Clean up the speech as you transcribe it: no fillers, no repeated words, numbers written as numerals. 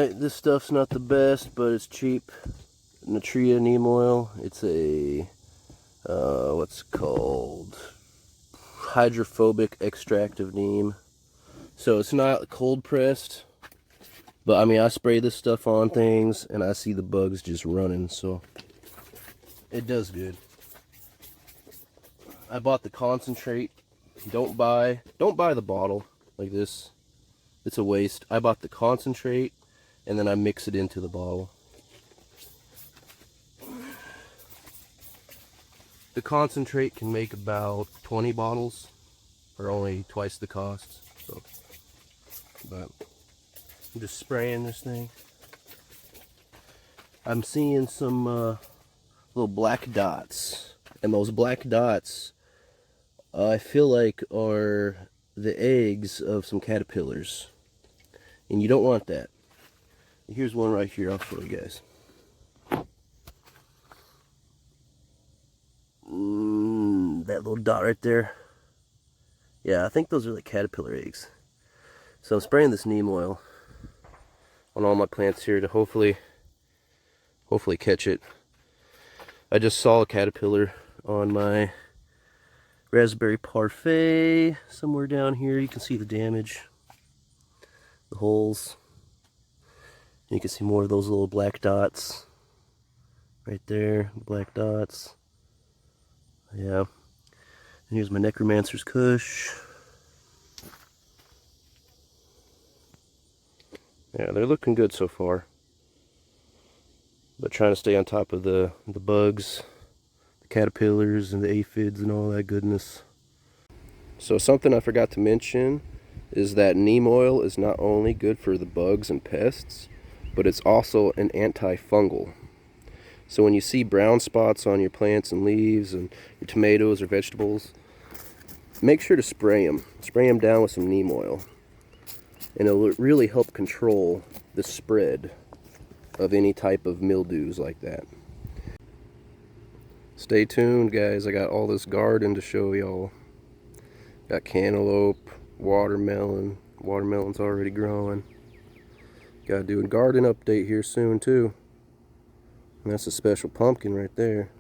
Alright, this stuff's not the best, but it's cheap. Natria Neem Oil. It's a, what's it called? Hydrophobic extract of neem. So it's not cold pressed, but I mean, I spray this stuff on things and I see the bugs just running, so it does good. I bought the concentrate. Don't buy the bottle like this. It's a waste. I bought the concentrate and then I mix it into the bottle. The concentrate can make about 20 bottles for only twice the cost. So, but I'm just spraying this thing. I'm seeing some little black dots, and those black dots I feel like are the eggs of some caterpillars, and you don't want that. Here's one right here. I'll show you guys. That little dot right there. Yeah, I think those are like caterpillar eggs. So I'm spraying this neem oil on all my plants here to hopefully catch it. I just saw a caterpillar on my raspberry parfait somewhere down here. You can see the damage, the holes. You can see more of those little black dots right there, black dots. Yeah. And here's my necromancer's kush. Yeah, they're looking good so far. But trying to stay on top of the bugs, the caterpillars and the aphids and all that goodness. So something I forgot to mention is that neem oil is not only good for the bugs and pests, but it's also an anti-fungal. So when you see brown spots on your plants and leaves and your tomatoes or vegetables, make sure to spray them. Spray them down with some neem oil. And it'll really help control the spread of any type of mildews like that. Stay tuned, guys. I got all this garden to show y'all. Got cantaloupe, watermelon. Watermelon's already growing. Gotta do a garden update here soon too. And that's a special pumpkin right there.